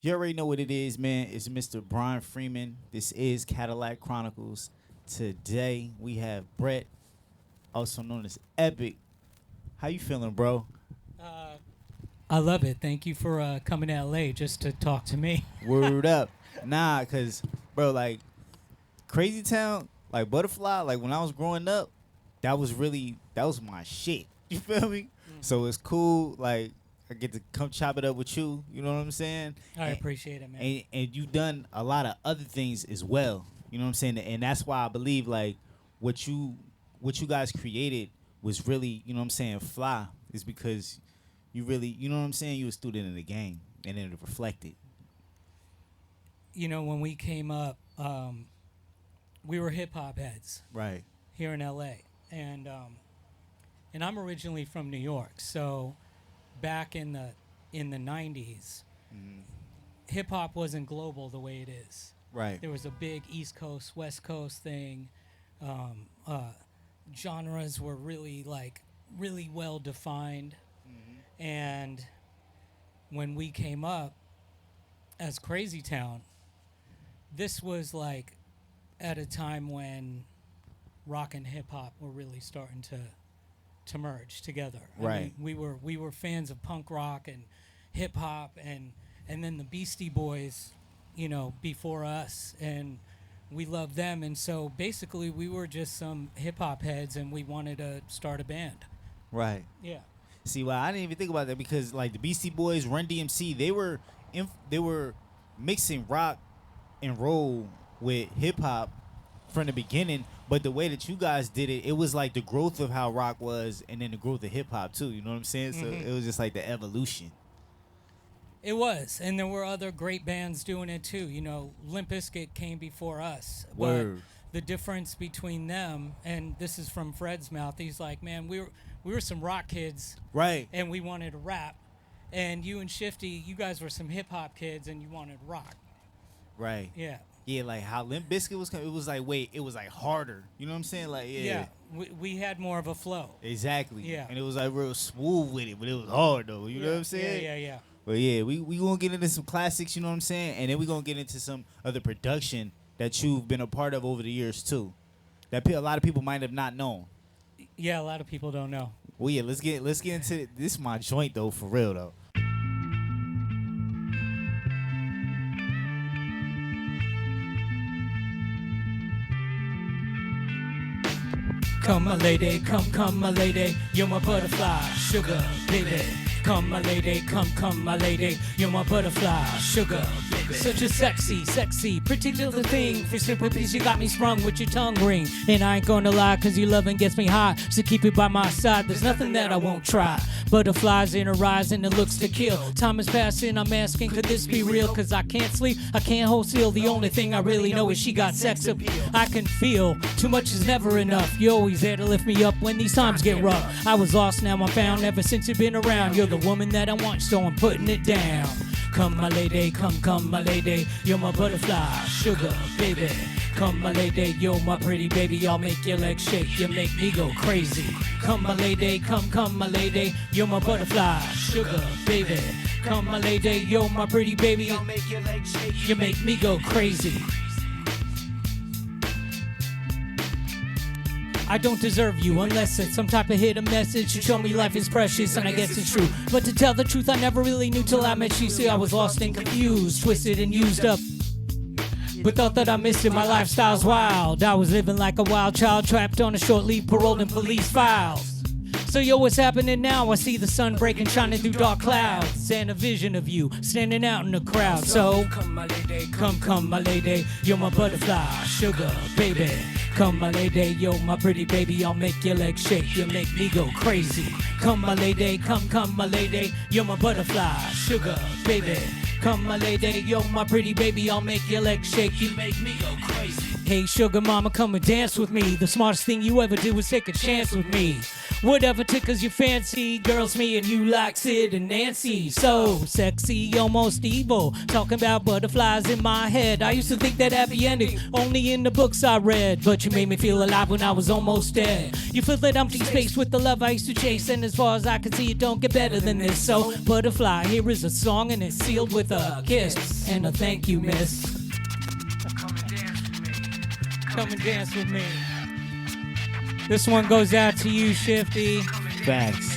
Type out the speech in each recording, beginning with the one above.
You already know what it is, man. It's Mr. Brian Freeman. This is Cadillac Chronicles. Today we have Bret, also known as Epic. How you feeling, bro? Uh, I love it. Thank you for coming to LA just to talk to me. Word up. Nah, cause bro, like Crazy Town, like Butterfly, like when I was growing up, that was my shit. You feel me? So it's cool, like I get to come chop it up with you. You know what I'm saying? I appreciate it, man. And you done a lot of other things as well. You know what I'm saying? And that's why I believe like what you guys created was really, you know what I'm saying, fly. Is because you really, you know what I'm saying, you a student in the game, and then it reflected. You know, when we came up, we were hip hop heads, Right. here in LA, and I'm originally from New York. So back in the '90s, hip hop wasn't global the way it is. Right. There was a big East Coast, West Coast thing. Genres were really well defined. And when we came up as Crazy Town, this was like at a time when rock and hip hop were really starting to merge together. Right. I mean, we were fans of punk rock and hip hop, and then the Beastie Boys, you know, before us, and we loved them. And so basically we were just some hip hop heads, and we wanted to start a band. Right. Yeah. See, well, I didn't even think about that because like the Beastie Boys, Run DMC, they were mixing rock and roll with hip hop from the beginning. But the way that you guys did it, it was like the growth of how rock was, and then the growth of hip hop too. You know what I'm saying? So it was just like the evolution. It was, and there were other great bands doing it too. You know, Limp Bizkit came before us. Word. But the difference between them, and this is from Fred's mouth, he's like, man, we were some rock kids, Right. and we wanted to rap. And you and Shifty, you guys were some hip hop kids, and you wanted rock. Right. Yeah. Yeah, like how Limp Bizkit was coming, it was like, wait, it was like harder. You know what I'm saying? Like, yeah. We had more of a flow. Exactly. Yeah. And it was like real smooth with it, but it was hard though. You know what I'm saying? Yeah. But yeah, we gonna get into some classics, you know what I'm saying? And then we gonna get into some other production that you've been a part of over the years too. That a lot of people might have not known. Yeah, a lot of people don't know. Well, yeah, let's get into this. Is my joint though, for real though. Come my lady, come my lady, you're my butterfly, sugar baby. Come my lady, come my lady, you're my butterfly, sugar baby. Such a sexy, pretty little thing. For simple piece, you got me sprung with your tongue ring. And I ain't gonna lie, cause your loving gets me high. So keep it by my side, there's nothing that I won't try. Butterflies in her eyes and it looks to kill. Time is passing, I'm asking, could this be real? Cause I can't sleep, I can't hold still. The only thing I really know is she got sex appeal. I can feel, too much is never enough. You're always there to lift me up when these times get rough. I was lost, now I'm found, ever since you've been around. You're the woman that I want, so I'm putting it down. Come my lady, come my lady, you're my butterfly, sugar baby. Come my lady, you're my pretty baby, I'll make your legs shake, you make me go crazy. Come my lady, come my lady, you're my butterfly, sugar baby. Come my lady, you're my pretty baby, I'll make your legs shake, you make me go crazy. I don't deserve you unless it's some type of hidden message to show me life is precious, and I guess it's true. But to tell the truth, I never really knew till I met you. See, I was lost and confused, twisted and used up, but thought that I missed it. My lifestyle's wild. I was living like a wild child, trapped on a short leave, paroled in police files. So yo, what's happening now? I see the sun breaking, shining through dark clouds, and a vision of you standing out in the crowd. So come my lady, come my lady, you're my butterfly, sugar baby. Come my lady, you're my pretty baby, I'll make your legs shake, you make me go crazy. Come my lady, come my lady, you're my butterfly, sugar baby. Come my lady, you're my pretty baby, I'll make your legs shake, you make me go crazy. Hey, sugar mama, come and dance with me. The smartest thing you ever did was take a chance with me. Whatever tickles your fancy, girls, me and you like Sid and Nancy. So sexy, almost evil, talking about butterflies in my head. I used to think that happy ending only in the books I read, but you made me feel alive when I was almost dead. You filled that empty space with the love I used to chase, and as far as I can see, it don't get better than this. So butterfly, here is a song, and it's sealed with a kiss and a thank you, miss. Come and dance with me. This one goes out to you, Shifty. Facts.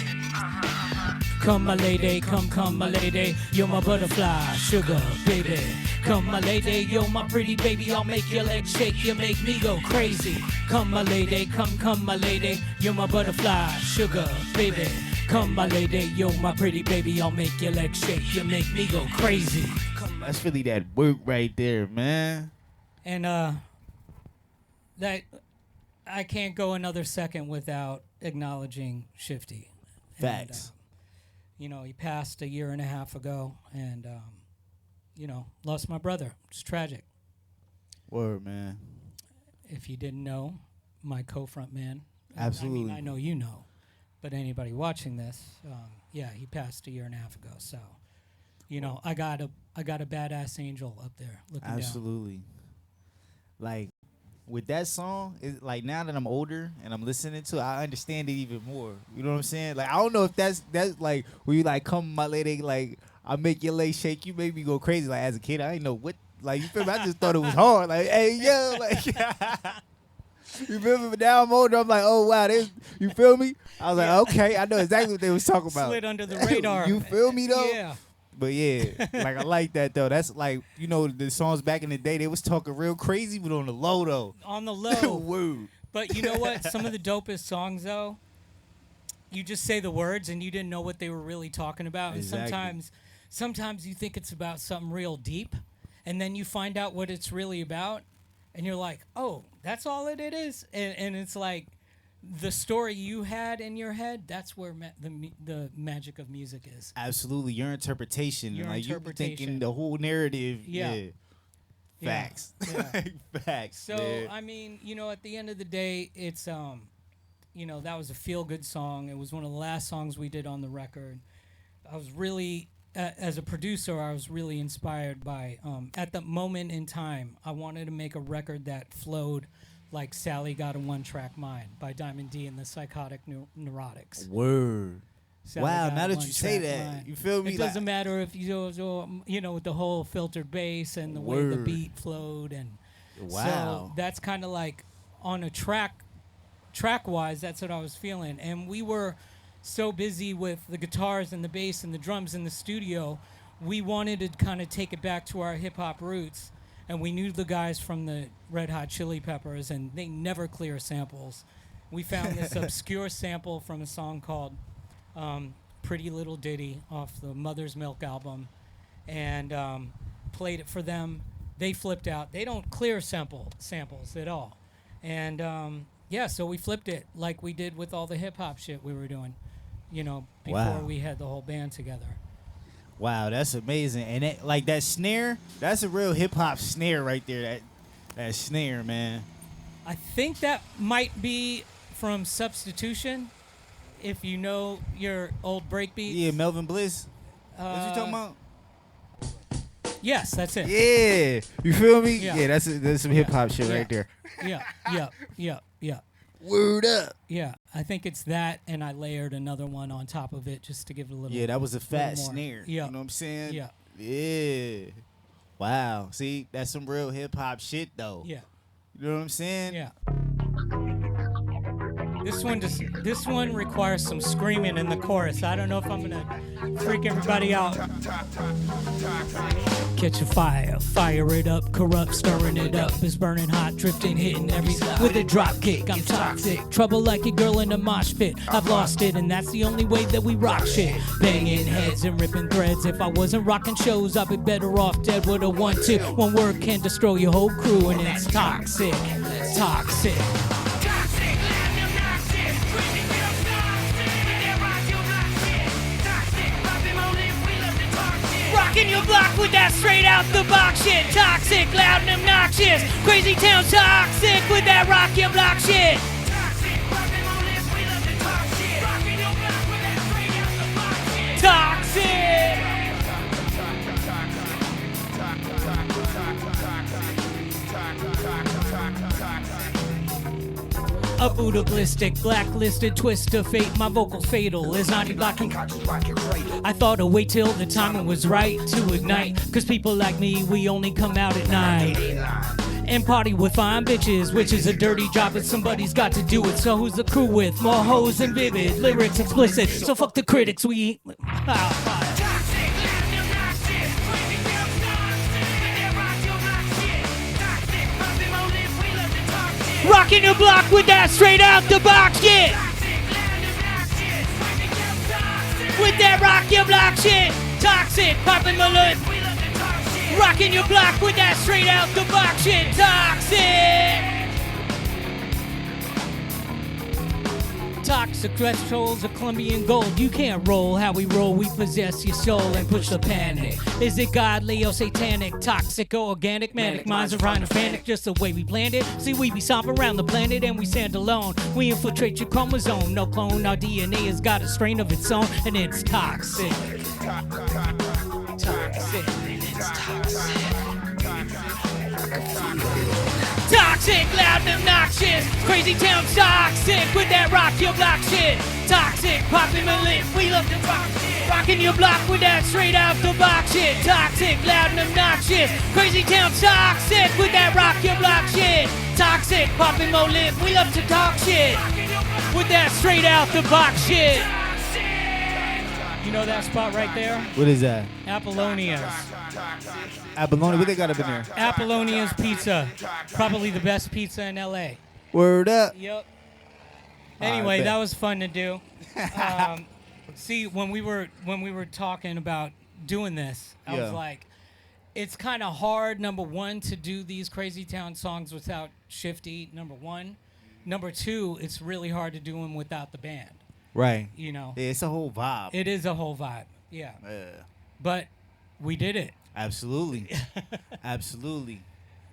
Come, my lady, come, my lady. You're my butterfly, sugar, baby. Come, my lady, you're my pretty baby. I'll make your legs shake, you make me go crazy. Come, my lady, come, my lady. You're my butterfly, sugar, baby. Come, my lady, you're my pretty baby. I'll make your legs shake, you make me go crazy. That's really that work right there, man. And that I can't go another second without acknowledging Shifty. Facts. And, you know, he passed a year and a half ago, and you know, lost my brother. It's tragic. Word, man. If you didn't know, my co-front man. Absolutely. I mean, I know you know, but anybody watching this, yeah, he passed a year and a half ago. So, you know, I got a badass angel up there looking down. Absolutely. Like, with that song, it, like, now that I'm older and I'm listening to it, I understand it even more. You know what I'm saying? Like, I don't know if that's like, when you like, come my lady, like, I make your leg shake, you make me go crazy. Like, as a kid, I didn't know what, like, you feel me? I just thought it was hard. Like, hey, yo, like, you feel me? But now I'm older, I'm like, oh, wow, you feel me? I was like, okay, I know exactly what they was talking about. Slid under the radar. You feel me, though? Yeah. But yeah, like, I like that, though. That's like, you know, the songs back in the day, they was talking real crazy, but on the low, though. On the low. Word. But you know what? Some of the dopest songs, though, you just say the words and you didn't know what they were really talking about. Exactly. And sometimes you think it's about something real deep, and then you find out what it's really about, and you're like, oh, that's all it is? And it's like, the story you had in your head, that's where the magic of music is. Absolutely, your interpretation. Your like, interpretation. You thinking the whole narrative. Yeah. Facts. Yeah. Facts. So, man. I mean, you know, at the end of the day, it's, you know, that was a feel-good song. It was one of the last songs we did on the record. I was really, as a producer, I was really inspired by, at the moment in time, I wanted to make a record that flowed like Sally Got a One-Track Mind by Diamond D and the Psychotic Neurotics. Word. Sally Wow, Got now a that you say One-Track that, Mind. you feel me? It doesn't matter if you know, with the whole filtered bass and the way the Word. beat flowed. And Wow. so that's kind of like on a track-wise, that's what I was feeling. And we were so busy with the guitars and the bass and the drums in the studio, we wanted to kind of take it back to our hip-hop roots. And we knew the guys from the Red Hot Chili Peppers, and they never clear samples. We found this obscure sample from a song called Pretty Little Ditty off the Mother's Milk album, and played it for them. They flipped out. They don't clear samples at all. And yeah, so we flipped it like we did with all the hip-hop shit we were doing, you know, before we had the whole band together. Wow, that's amazing. And that, like, that snare, that's a real hip hop snare right there. That snare, man. I think that might be from Substitution, if you know your old breakbeats. Yeah, Melvin Bliss. What you talking about? Yes, that's it. Yeah, you feel me? Yeah. Yeah, that's some hip hop shit right there. Yeah. Word up. Yeah, I think it's that, and I layered another one on top of it just to give it a little. Yeah, that was a fat more. snare. Yeah. You know what I'm saying? Yeah. Yeah. Wow. See, that's some real hip hop shit though. Yeah. You know what I'm saying? Yeah. This one requires some screaming in the chorus. I don't know if I'm gonna freak everybody out. Catch a fire it up, corrupt, stirring it up. It's burning hot, drifting, hitting every with a drop kick. I'm toxic, trouble like a girl in a mosh pit. I've lost it, and that's the only way that we rock shit. Banging heads and ripping threads. If I wasn't rocking shows, I'd be better off dead with a 1-2. One word can destroy your whole crew, and it's toxic, toxic. Rocking your block with that straight out the box shit. Toxic, loud and obnoxious. Crazy town toxic with that rock your block shit. Toxic. A Buddha ballistic, blacklisted twist of fate. My vocals fatal as 90 blocking. I thought I'd wait till the timing was right to ignite. Cause people like me, we only come out at night. And party with fine bitches, which is a dirty job, but somebody's got to do it. So who's the crew with? More hoes and vivid, lyrics explicit. So fuck the critics, we rocking your block with that straight out the box shit. With that rock your block shit. Toxic, popping my lip. Rocking your block with that straight out the box shit. Toxic. Toxic thresholds of Colombian gold. You can't roll how we roll. We possess your soul and push the panic. Is it godly or satanic? Toxic or organic? Manic minds are trying to panic just the way we planned it. See, we be stomping around the planet and we stand alone. We infiltrate your chromosome. No clone, our DNA has got a strain of its own, and it's toxic. Toxic. It's toxic. Toxic, loud and obnoxious. Crazy town toxic with that rock your block shit. Toxic, popping my lip. We love to rock shit. Rocking your block with that straight out the box shit. Toxic, loud and obnoxious. Crazy town toxic with that rock your block shit. Toxic, popping my lip. We love to talk shit with that straight out the box shit. You know that spot right there? What is that? Apollonia's. Abalone, what they got up in there? Apollonia's Pizza. Probably the best pizza in LA. Word up. Yep. Anyway, that was fun to do. See, when we were talking about doing this, I was like, it's kind of hard, number one, to do these Crazy Town songs without Shifty, number one. Number two, it's really hard to do them without the band. Right. You know. Yeah, it's a whole vibe. It is a whole vibe. Yeah. But we did it. Absolutely. Absolutely.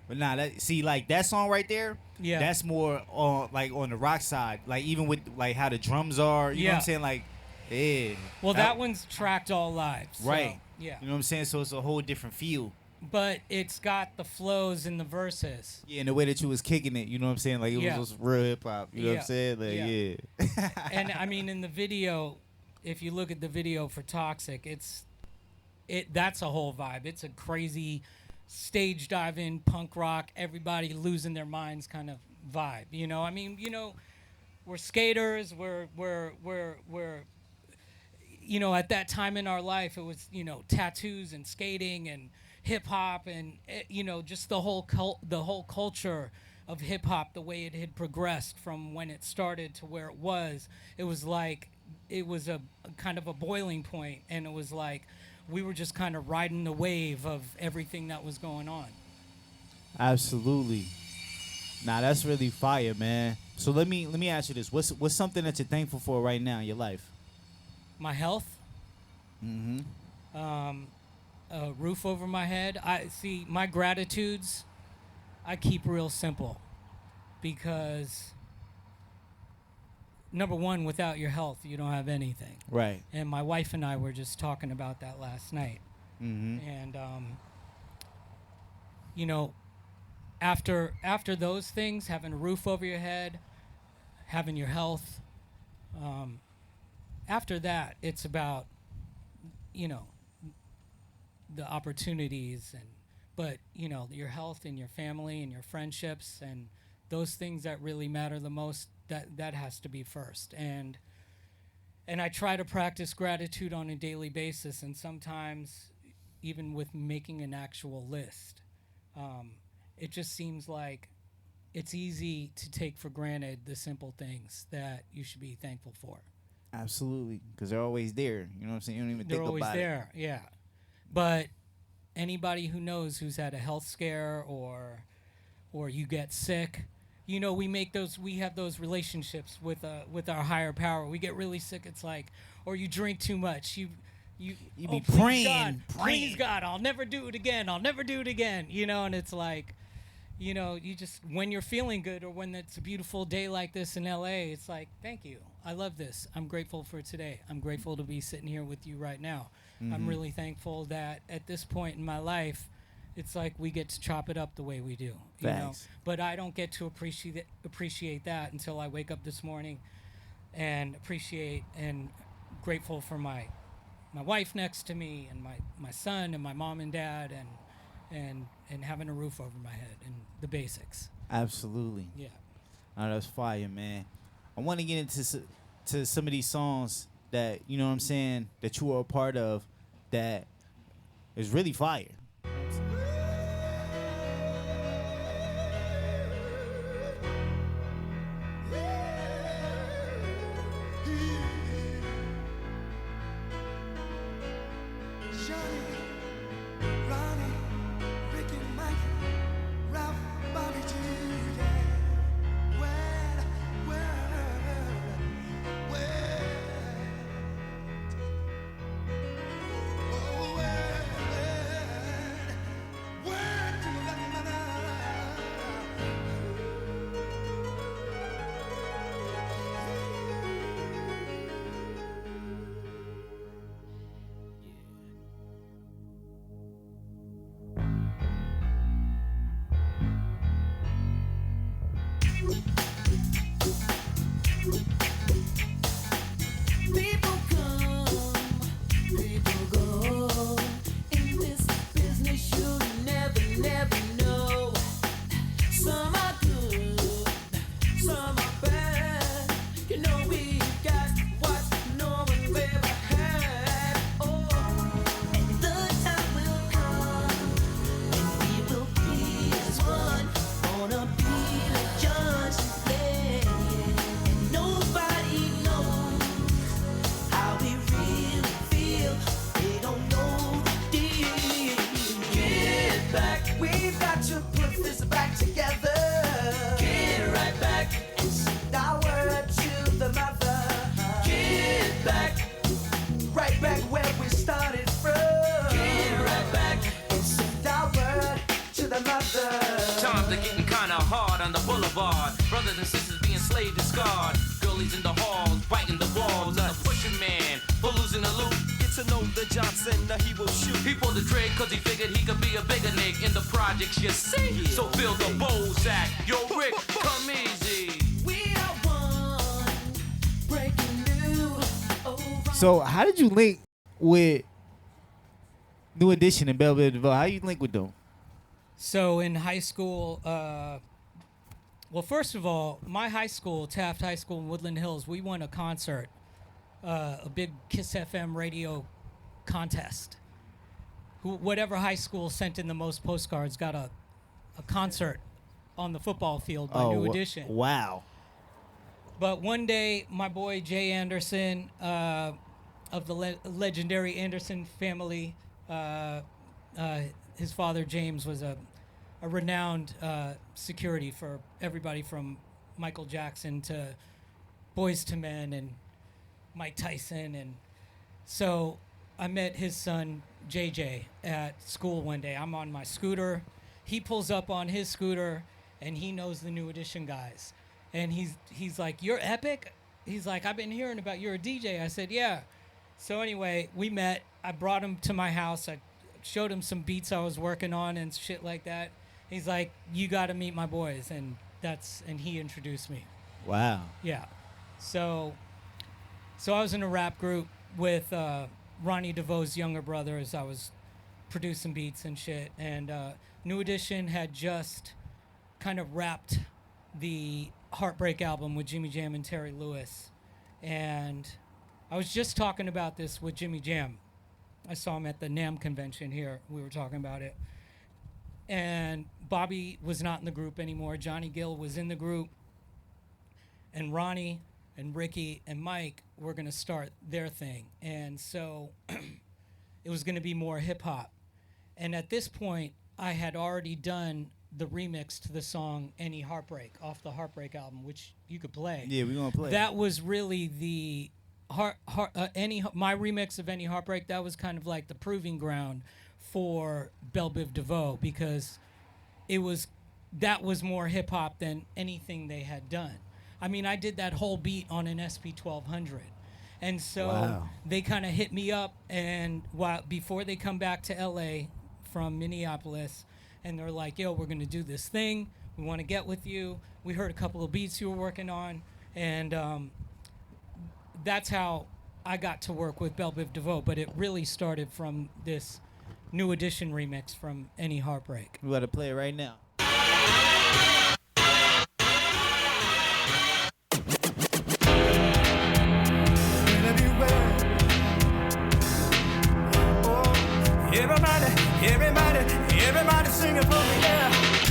But nah, like that song right there, that's more on like on the rock side. Like even with like how the drums are, you know what I'm saying? Like, yeah. Well, that one's tracked all live. So, right. Yeah. You know what I'm saying? So it's a whole different feel. But it's got the flows in the verses. Yeah, and the way that you was kicking it, you know what I'm saying? Like it was just real hip hop. You know what I'm saying? Like, And I mean, in the video, if you look at the video for Toxic, that's a whole vibe. It's a crazy stage dive-in punk rock, everybody losing their minds kind of vibe. You know, I mean, you know, we're skaters. We're you know, at that time in our life, it was, you know, tattoos and skating and hip hop and you know, just the whole culture of hip hop, the way it had progressed from when it started to where it was. It was like it was a kind of a boiling point, and it was like we were just kind of riding the wave of everything that was going on. Absolutely. Nah, that's really fire, man. So let me ask you this: what's something that you're thankful for right now in your life? My health. Mm-hmm. A roof over my head. I see my gratitudes. I keep real simple, because number one, without your health, you don't have anything. Right. And my wife and I were just talking about that last night. Mm-hmm. And you know, after those things, having a roof over your head, having your health, after that, it's about, you know, the opportunities but you know, your health and your family and your friendships and those things that really matter the most, that has to be first. And I try to practice gratitude on a daily basis, and sometimes even with making an actual list. It just seems like it's easy to take for granted the simple things that you should be thankful for. Absolutely, because they're always there. You know what I'm saying? You don't even think about it. They're always there, yeah. But anybody who knows, who's had a health scare or you get sick, you know, we have those relationships with our higher power. We get really sick. It's like, or you drink too much. You be praying, please God, I'll never do it again. I'll never do it again. You know, and it's like, you know, you just, when you're feeling good or when it's a beautiful day like this in LA, it's like, thank you. I love this. I'm grateful for today. I'm grateful to be sitting here with you right now. I'm really thankful that at this point in my life, it's like we get to chop it up the way we do, you know. But I don't get to appreciate that until I wake up this morning and appreciate and grateful for my wife next to me and my son and my mom and dad and having a roof over my head and the basics. Absolutely. Yeah. Oh, that's fire, man. I want to get into to some of these songs that, you know what I'm saying, that you were a part of that is really fire. Brothers and sisters being slaved and scarred. Girlies in the halls, biting the walls. A pushing man for losing the loot. Get to know the Johnson, now he will shoot. He pulled the trigger cause he figured he could be a bigger nigga in the projects, you see. Yeah. So fill the Bozak. Yo, Rick, come easy. We are one, breaking new. So how did you link with New Edition and Bell Biv DeVoe? How you link with them? So in high school, well, first of all, my high school, Taft High School in Woodland Hills, we won a concert, a big Kiss FM radio contest. Whatever high school sent in the most postcards got a concert on the football field by New Edition. Wow. But one day, my boy Jay Anderson of the legendary Anderson family, his father James was a renowned security for everybody from Michael Jackson to Boyz II Men and Mike Tyson. And so I met his son, JJ, at school one day. I'm on my scooter. He pulls up on his scooter, and he knows the New Edition guys. And he's like, "You're Epic?" He's like, "I've been hearing about you're a DJ." I said, "Yeah." So anyway, we met. I brought him to my house. I showed him some beats I was working on and shit like that. He's like, "You got to meet my boys," and he introduced me. Wow. Yeah. So I was in a rap group with Ronnie DeVoe's younger brothers. I was producing beats and shit, and New Edition had just kind of wrapped the Heartbreak album with Jimmy Jam and Terry Lewis, and I was just talking about this with Jimmy Jam. I saw him at the NAMM convention here. We were talking about it. And Bobby was not in the group anymore. Johnny Gill was in the group. And Ronnie and Ricky and Mike were going to start their thing. And so it was going to be more hip-hop. And at this point, I had already done the remix to the song Any Heartbreak off the Heartbreak album, which you could play. Yeah, we're going to play. That was really the my remix of Any Heartbreak. That was kind of like the proving ground for Bell Biv DeVoe, because it was that was more hip hop than anything they had done. I mean, I did that whole beat on an SP 1200. And so they kind of hit me up, and before they come back to LA from Minneapolis, and they're like, yo, we're going to do this thing. We want to get with you. We heard a couple of beats you were working on, and that's how I got to work with Belle Biv DeVoe. But it really started from this New Edition remix from Any Heartbreak. We got to play it right now. Everybody singing for me now.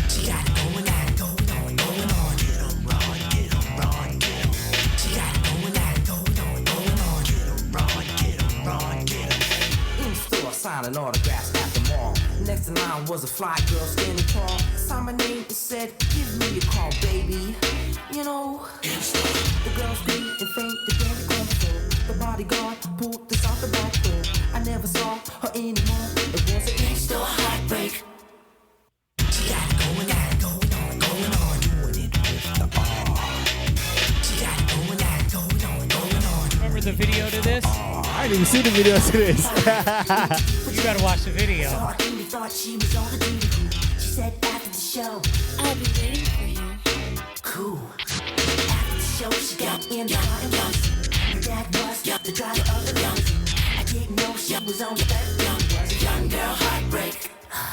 She got it going on, going on, going on. Get 'em raw, get 'em raw, get 'em. She got it going on, going on, going on. Get 'em raw, get 'em raw, get 'em. In the store, signing autographs at the mall. Next in line was a fly girl standing tall. Signed my name and said, give me a call, baby. You know, the girl screamed and faint, the daddy control. The bodyguard pulled this out the back door. I never saw her anymore. It was an instant heartbreak. She got it going on, going on, going on. Doing it with the R. She got it going on, going on, going on. Remember the video to this? I didn't even see the video to this. You gotta watch the video. Thought she was on the duty group. She said after the show, I'll be waiting for you. cool. After the show, she got in the car and was. Her dad was the driver of the limousine. I didn't know she was on the back. Was a young girl heartbreak.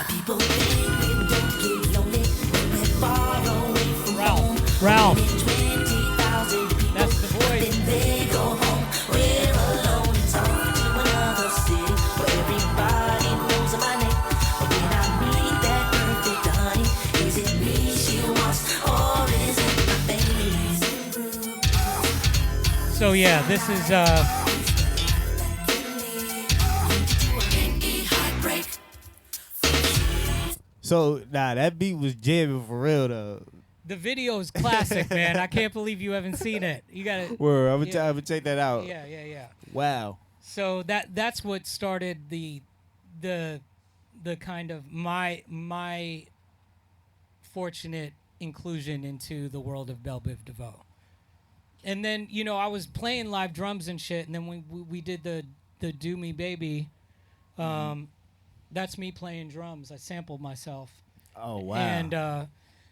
People think we don't get lonely when we're far away from home. Ralph. 20,000 people. That's the voice. Then they go home. We're alone. It's off to another city where everybody knows my name. But when I meet that perfect honey, is it me she wants or is it my face? So yeah, this is So, that beat was jamming for real, though. the video is classic, man. I can't believe you haven't seen it. You gotta. Word, I'm gonna check that out. Yeah. Wow. So that's what started the kind of my fortunate inclusion into the world of Belle Biv DeVoe. And then, I was playing live drums and shit, and then we did the Do Me Baby. That's me playing drums. I sampled myself. Oh, wow. And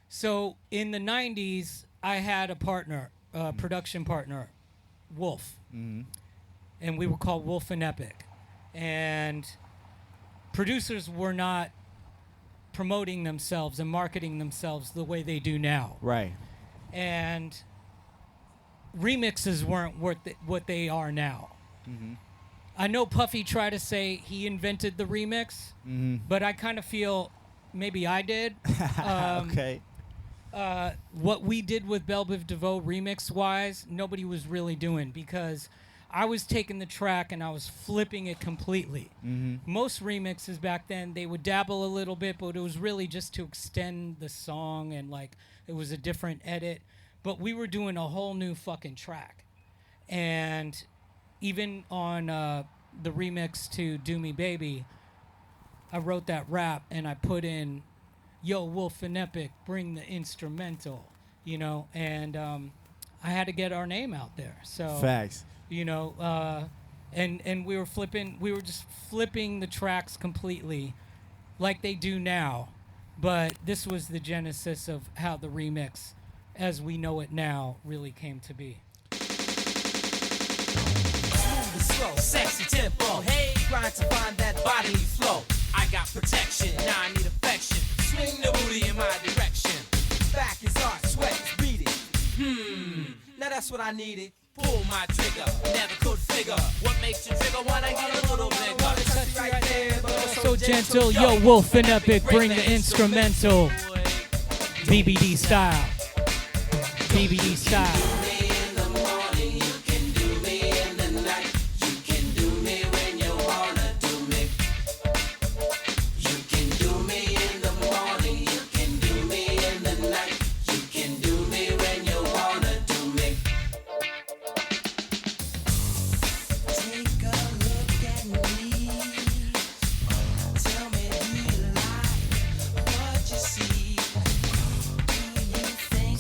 so in the 90s, I had a partner, production partner, Wolf. Mm-hmm. And we were called Wolf and Epic. And producers were not promoting themselves and marketing themselves the way they do now. Right. And remixes weren't what they are now. Mm-hmm. I know Puffy tried to say he invented the remix, but I kind of feel maybe I did. Okay. What we did with Belle Biv DeVoe remix-wise, nobody was really doing, because I was taking the track and I was flipping it completely. Mm-hmm. Most remixes back then, they would dabble a little bit, but it was really just to extend the song, and it was a different edit. But we were doing a whole new fucking track. And even on the remix to Do Me Baby, I wrote that rap and I put in, yo, Wolf and Epic, bring the instrumental, and I had to get our name out there. So Facts. And we were just flipping the tracks completely like they do now. But this was the genesis of how the remix, as we know it now, really came to be. Slow, sexy tempo, hey, grind to find that bodily flow. I got protection, now I need affection. Swing the booty in my direction. Back is hot, sweat is beating. Now that's what I needed. Pull my trigger, never could figure what makes you trigger when I get a little bigger. Touch right there, but So gentle, yo, Wolf and Epic, bring the instrumental. BBD style. BBD style.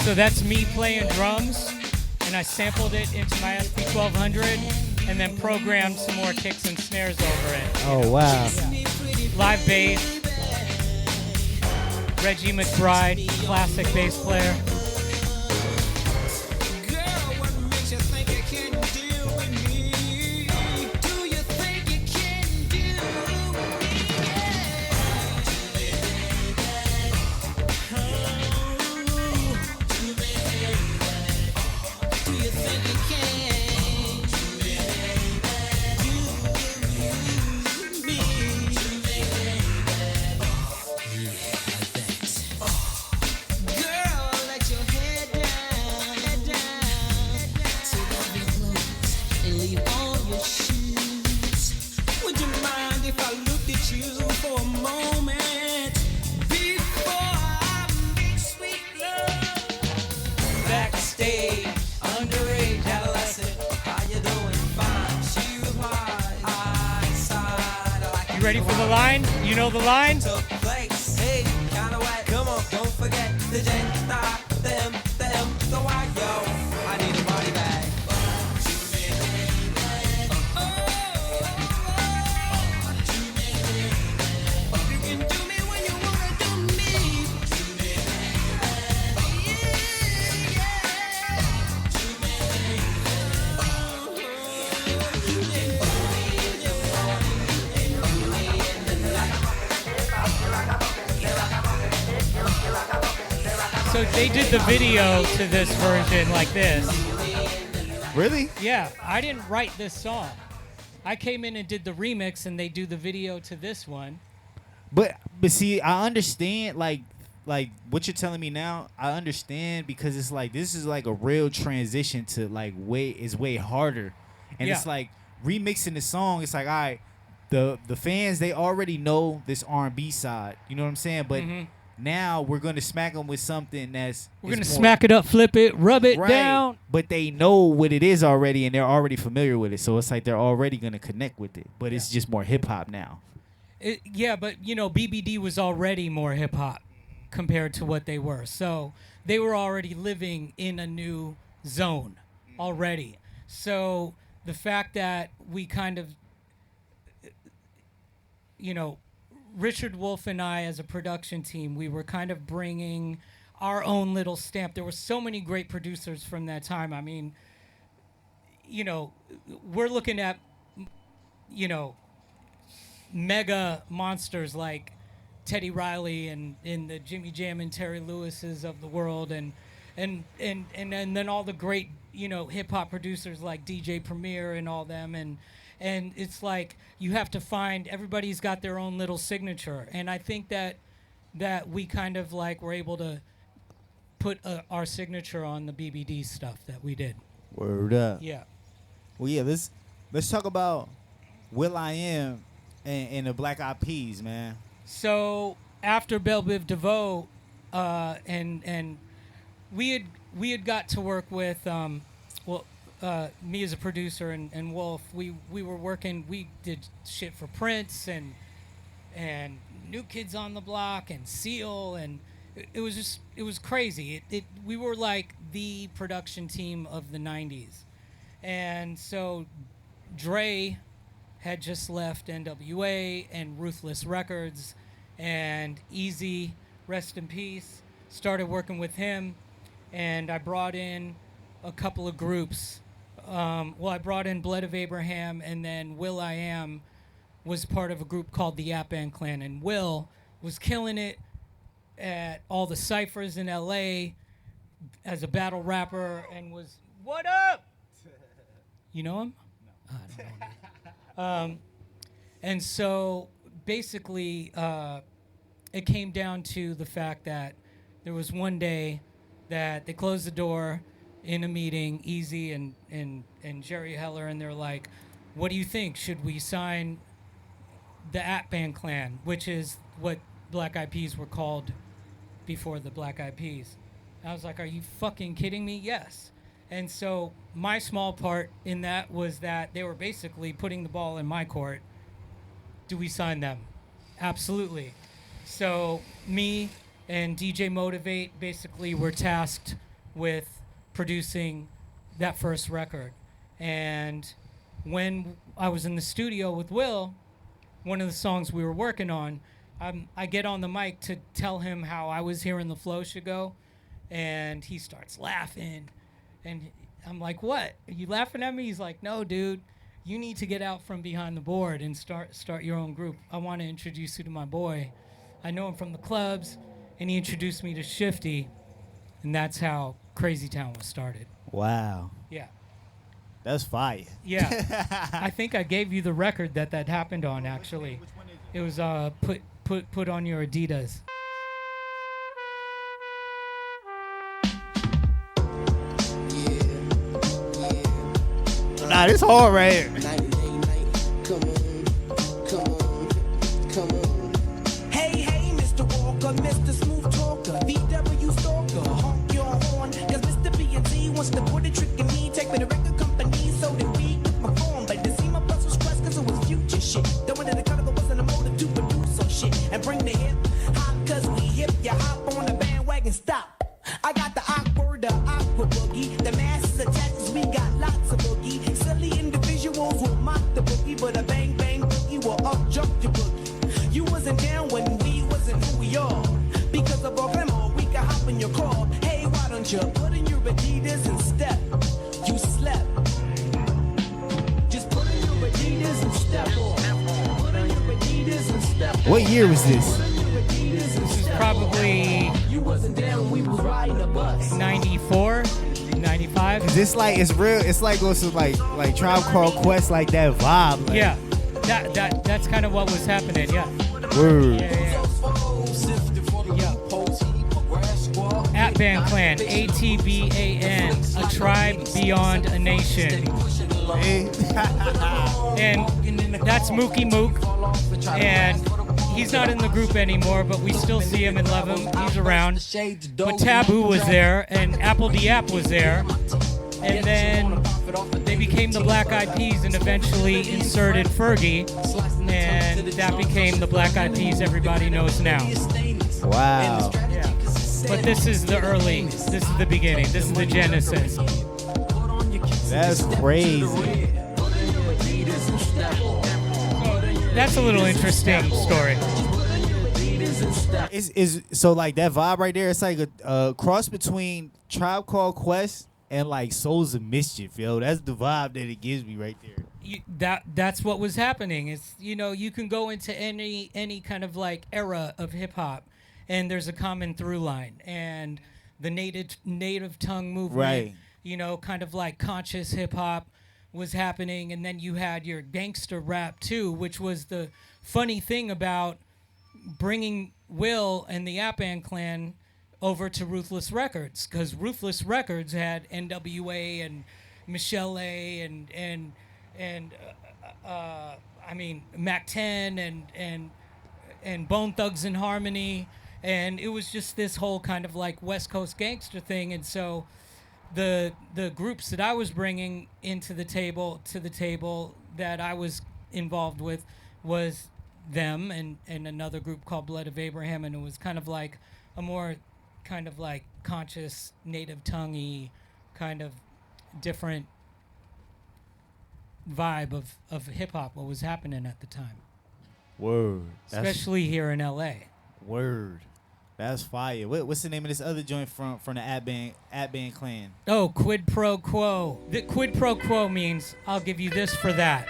So that's me playing drums, and I sampled it into my SP1200, and then programmed some more kicks and snares over it. Oh wow. Live bass. Reggie McBride, classic bass player. Backstage, underage adolescent. How you doing? Fine. She was high side. I like You ready for the line? You know the line? took place. Hey, kinda wet. Come on, don't forget the genta, them, the white yo. I need a body bag. You can do me when you wanna do me. So they did the video to this version like this. Really? Yeah, I didn't write this song. I came in and did the remix, and they do the video to this one. But see, I understand like what you're telling me now. I understand because it's like this is like a real transition to like way harder, and Yeah. it's like remixing the song. It's like all right, the fans they already know this R&B side. You know what I'm saying? But now we're gonna smack them with something that's We're gonna is more- smack it up, flip it, rub it right, down. but they know what it is already, and they're already familiar with it. So it's like they're already gonna connect with it. But it's just more hip hop now. Yeah, but you know, BBD was already more hip hop compared to what they were. So they were already living in a new zone already. So the fact that we kind of, you know, Richard Wolf and I as a production team, we were kind of bringing our own little stamp. There were so many great producers from that time. I mean, you know, we're looking at, you know, mega monsters like Teddy Riley and the Jimmy Jam and Terry Lewis's of the world, and then all the great, you know, hip hop producers like DJ Premier and all them, and it's like you have to find, everybody's got their own little signature, and I think that we kind of like were able to put our signature on the BBD stuff that we did. Word up. Yeah. Well, yeah. Let's talk about Will.i.am and the Black Eyed Peas, man. So after Belle Biv DeVoe, and we had got to work with me as a producer and Wolf. We were working. We did shit for Prince and New Kids on the Block and Seal, and it was crazy. We were like the production team of the '90s, and so Dre had just left NWA and Ruthless Records, and Easy, rest in peace, started working with him, and I brought in a couple of groups. I brought in Blood of Abraham, and then Will.i.am was part of a group called the Ap Clan, and Will was killing it at all the ciphers in LA as a battle rapper, and was, what up? You know him? No. I don't know him. And so basically it came down to the fact that there was one day that they closed the door in a meeting, Easy and Jerry Heller, and they're like, what do you think? Should we sign the Ap Clan, which is what Black Eyed Peas were called before the Black Eyed Peas? I was like, are you fucking kidding me? Yes. And so my small part in that was that they were basically putting the ball in my court. Do we sign them? Absolutely. So me and DJ Motivate basically were tasked with producing that first record. And when I was in the studio with Will, one of the songs we were working on, I get on the mic to tell him how I was hearing the flow should go, and he starts laughing. And I'm like, what? Are you laughing at me? He's like, no, dude. You need to get out from behind the board and start your own group. I want to introduce you to my boy. I know him from the clubs, and he introduced me to Shifty, and that's how Crazy Town was started. Wow. Yeah. That's fire. Yeah. I think I gave you the record that happened on, actually. Which one is It was put on your Adidas. Nah, this hard right here. Hey, Mr. Walker, Mr. Smooth Talker, VW Stalker, honk your horn, cause Mr. B&T wants to put a trick in me, take me to record company so that we get my form, but to see my bus was crushed cause it was future shit, the one in the color wasn't a motive to produce some shit, and bring the hip hop cause we hip, you hop on the bandwagon, stop. I got the awkward, the aqua boogie, the masses attached cause we got lots of boogie, silly individuals will mock the boogie, but a bang bang boogie will up jump your boogie. You wasn't down when we wasn't who we are. Because of our glamour, we can hop in your car. Hey, why don't you put in your Adidas and step? You slept. Just put in your Adidas and step off. Put in your Adidas and step off. What year was this? This is probably You wasn't down when we was riding a bus. 94, 95. Is this like, it's real? It's like goes to like Tribe Called Quest, like that vibe. Like, Yeah. That's kind of what was happening, yeah. Word. Yeah. At Band Clan, ATBAN, a tribe beyond a nation. Hey. And that's Mookie Mook. And he's not in the group anymore, but we still see him and love him. He's around. But Taboo was there, and Apple Diap was there. And then they became the Black Eyed Peas and eventually inserted Fergie. And that became the Black Eyed Peas everybody knows now. Wow. Yeah. But this is the beginning. This is the genesis. That's crazy. That's a little interesting story. Is so like that vibe right there. It's like a cross between Tribe Called Quest and like Souls of Mischief, yo. That's the vibe that it gives me right there. That's what was happening. It's, you can go into any kind of like era of hip hop, and there's a common through line. And the native tongue movement, right. Kind of like conscious hip hop was happening, and then you had your gangster rap too, which was the funny thing about bringing Will and the Ap-An Clan over to Ruthless Records, because Ruthless Records had NWA and Michelle A and Mac 10 and Bone Thugs and Harmony, and it was just this whole kind of like West Coast gangster thing. And so the groups that I was bringing to the table that I was involved with was them and another group called Blood of Abraham, and it was kind of like a more kind of like conscious native tonguey kind of different vibe of hip hop, what was happening at the time. Word. Especially here in LA. Word. That's fire. What's the name of this other joint from the Ap-An Clan? Oh, quid pro quo. The quid pro quo means I'll give you this for that.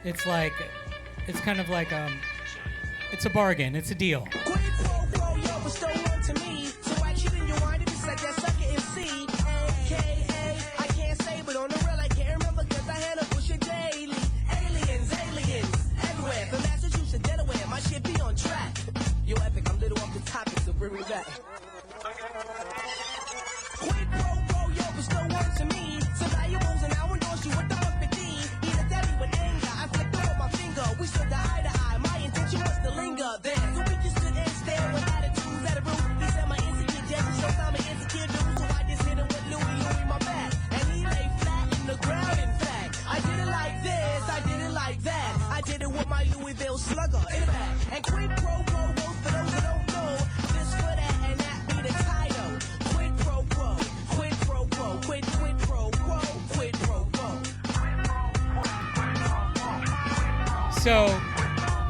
It's like, it's kind of like it's a bargain. It's a deal. Quid pro quo, yo, was so on to me. So I cheated in your wine if it's like that sucker MC. AKA, I can't say, but on the real I can't remember because I had a push it daily. Aliens, everywhere. From Massachusetts, Delaware, my shit be on track. Yo, epic, I'm little off the topic, so bring me back. Quid pro quo, yo, was so on to me. Some valuables and I endorse you with the perfect D. Eat a daddy with anger, I flicked over my finger. We stood eye to eye, my intention was to linger there. So we just stood and stared with attitudes at a room. He said my insecure Jesse, so I'm an insecure dude. So I just hit him with Louis, my back. And he lay flat in the ground, in fact. I did it like this, I did it like that. I did it with my Louisville slugger in the back. And quid pro quo goes for those that don't know. This for that and that So,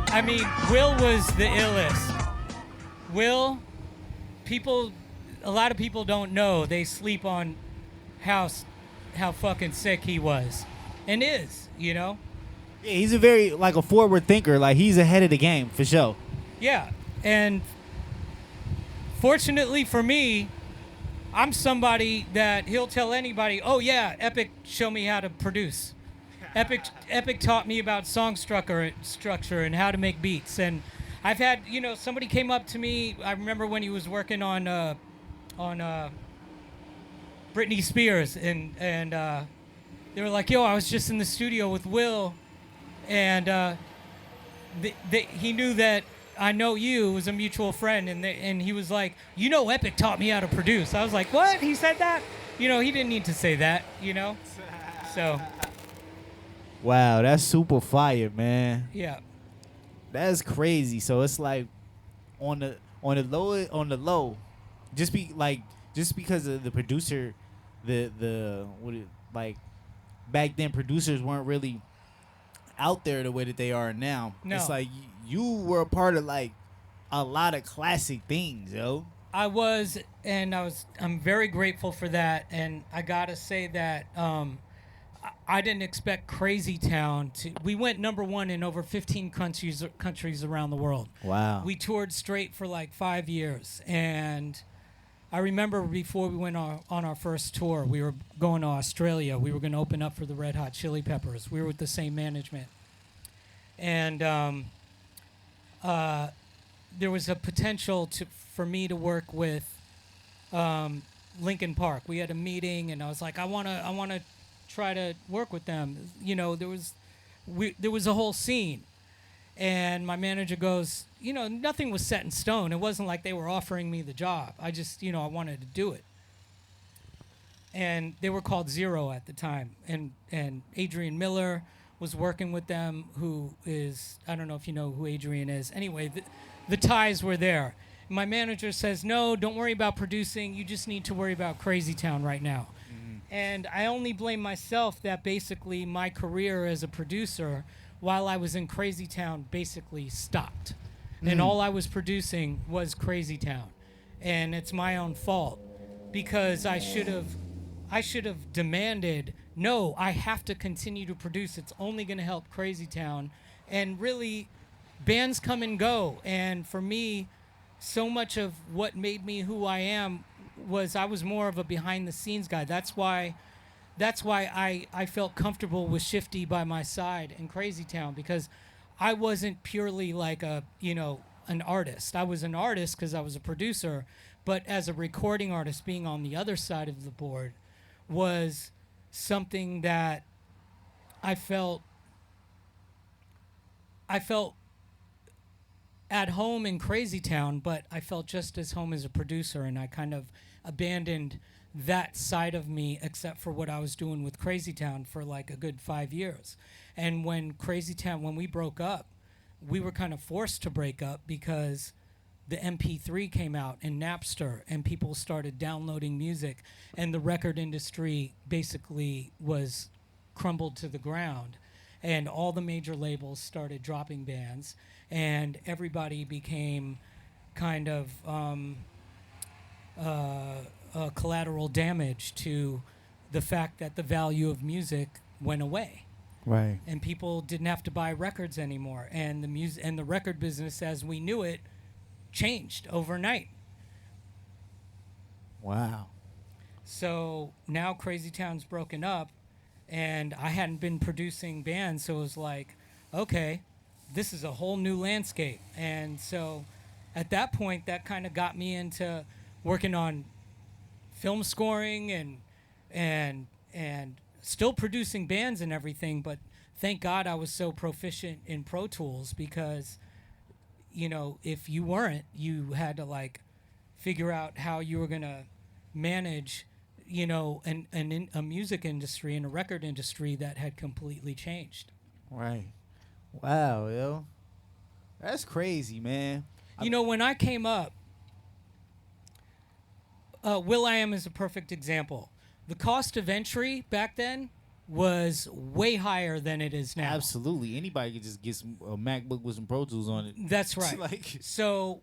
I mean, Will was the illest. Will, a lot of people don't know. They sleep on how fucking sick he was, and is, you know. Yeah, he's a very like a forward thinker. Like he's ahead of the game for sure. Yeah, and fortunately for me, I'm somebody that he'll tell anybody, "Oh yeah, Epic show me how to produce." Epic taught me about song structure and how to make beats. And I've had, somebody came up to me. I remember when he was working on Britney Spears, and they were like, "Yo, I was just in the studio with Will, and he knew that I know you, was a mutual friend, and he was like, Epic taught me how to produce." I was like, "What? He said that?" He didn't need to say that, So, Wow, that's super fire, man. yeah. That's crazy. So it's like on the low, just because of the producer, like back then producers weren't really out there the way that they are now. No. It's like you were a part of like a lot of classic things, yo. I was, and I'm very grateful for that. And I gotta say that I didn't expect Crazy Town to. We went #1 in over 15 countries around the world. Wow. We toured straight for like 5 years, and I remember before we went on our first tour, we were going to Australia. We were going to open up for the Red Hot Chili Peppers. We were with the same management, and there was a potential for me to work with Linkin Park. We had a meeting, and I was like, I want to try to work with them. There was a whole scene, and my manager goes, nothing was set in stone. It wasn't like they were offering me the job. I just, I wanted to do it. And they were called Zero at the time, and Adrian Miller was working with them, who is, I don't know if you know who Adrian is. Anyway, the ties were there. My manager says, "No, don't worry about producing. You just need to worry about Crazy Town right now." And I only blame myself that basically my career as a producer while I was in Crazy Town basically stopped. And all I was producing was Crazy Town. And it's my own fault because I should have demanded, no, I have to continue to produce. It's only going to help Crazy Town. And really, bands come and go. And for me, so much of what made me who I am was I was more of a behind-the-scenes guy. That's why I felt comfortable with Shifty by my side in Crazy Town, because I wasn't purely like an artist. I was an artist because I was a producer, but as a recording artist, being on the other side of the board was something that I felt at home in Crazy Town, but I felt just as home as a producer, and I kind of abandoned that side of me except for what I was doing with Crazy Town for like a good 5 years. And when we broke up, we were kind of forced to break up because the MP3 came out and Napster, and people started downloading music, and the record industry basically was crumbled to the ground, and all the major labels started dropping bands, and everybody became kind of collateral damage to the fact that the value of music went away. Right. And people didn't have to buy records anymore, and the record business as we knew it changed overnight. Wow. So now Crazy Town's broken up, and I hadn't been producing bands, so it was like, okay, this is a whole new landscape. And so at that point, that kind of got me into working on film scoring and still producing bands and everything. But thank God I was so proficient in Pro Tools, because if you weren't, you had to like figure out how you were gonna manage a music industry and a record industry that had completely changed. Right. Wow, yo. That's crazy, man. When I came up, Will.i.am is a perfect example. The cost of entry back then was way higher than it is now. Absolutely. Anybody could just get a MacBook with some Pro Tools on it. That's right. Like, so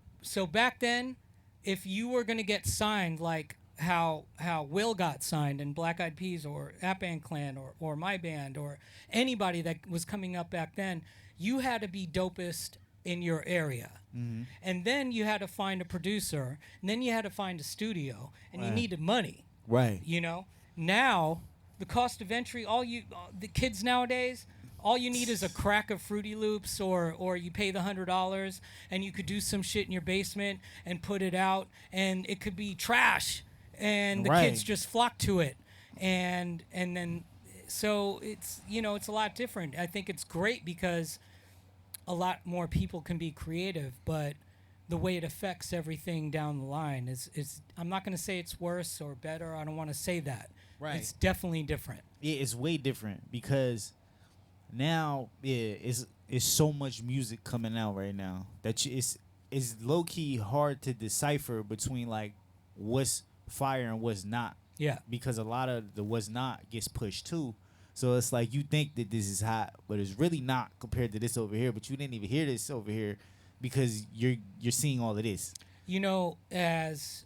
back then, if you were gonna get signed, like how Will got signed in Black Eyed Peas or App Band Clan or my band or anybody that was coming up back then, you had to be dopest in your area. And then you had to find a producer, and then you had to find a studio, and you Right. needed money. right. You know, now the cost of entry, the kids nowadays, all you need is a crack of Fruity Loops, or you pay the $100, and you could do some shit in your basement and put it out, and it could be trash, and the Right. kids just flock to it, and then so it's it's a lot different. I think it's great because a lot more people can be creative, but the way it affects everything down the line is I'm not going to say it's worse or better. I don't want to say that. Right. It's definitely different. Yeah, it's way different because now, it's so much music coming out right now that it's low key hard to decipher between like what's fire and what's not. Yeah. Because a lot of the what's not gets pushed too. So it's like you think that this is hot, but it's really not compared to this over here. But you didn't even hear this over here because you're seeing all of this. You know, as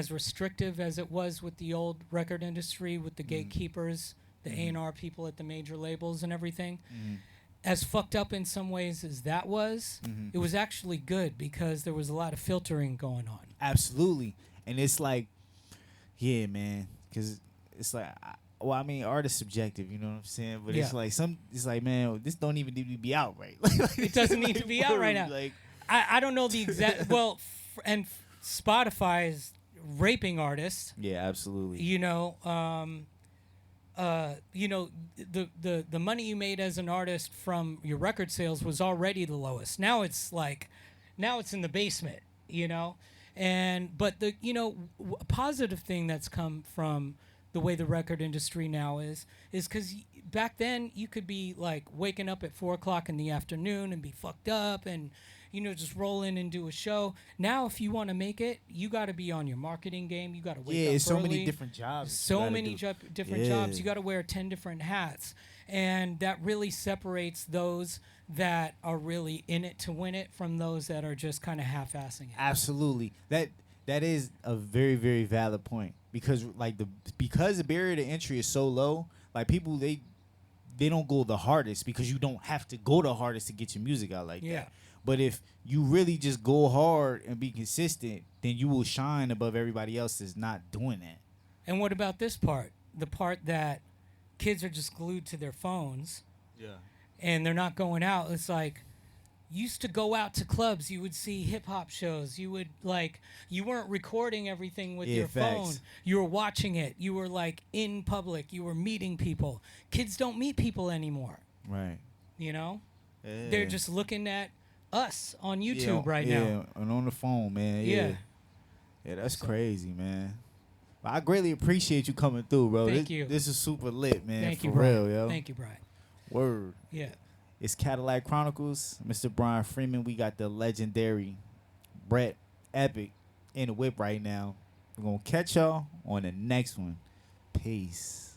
restrictive as it was with the old record industry, with the gatekeepers, the A&R people at the major labels and everything, as fucked up in some ways as that was, it was actually good because there was a lot of filtering going on. Absolutely. And it's like, yeah, man, because it's like, I mean, art is subjective, you know what I'm saying? But it's Yeah. like it's like, man, this don't even need to be out right. It doesn't need to be out right now. Like, I don't know the exact. Well, Spotify is raping artists. yeah, absolutely. You know, the money you made as an artist from your record sales was already the lowest. Now it's in the basement. You know, but the a positive thing that's come from the way the record industry now is because back then you could be like waking up at 4:00 in the afternoon and be fucked up and just roll in and do a show. Now if you want to make it, you got to be on your marketing game. You got to wake up it's so early. many different jobs. that you So gotta many do. different jobs. You got to wear 10 different hats, and that really separates those that are really in it to win it from those that are just kind of half-assing it. Absolutely. That is a very, very valid point because because the barrier to entry is so low, like people they don't go the hardest because you don't have to go the hardest to get your music out like Yeah. that. But if you really just go hard and be consistent, then you will shine above everybody else that's not doing that. And what about this part? The part that kids are just glued to their phones Yeah. and they're not going out. It's like you used to go out to clubs, you would see hip hop shows. You would you weren't recording everything with your phone. facts. You were watching it. You were like in public. You were meeting people. Kids don't meet people anymore. Right. You know? Yeah. They're just looking at us on YouTube Yeah, right yeah, now. and on the phone, man. Yeah. Yeah, that's crazy, man. But I greatly appreciate you coming through, bro. Thank this, you. This is super lit, man. Thank for you, Brian. real, yo. Thank you, Brian. Word. Yeah. It's Cadillac Chronicles. Mr. Brian Freeman. We got the legendary Bret Epic in the whip right now. We're going to catch y'all on the next one. Peace.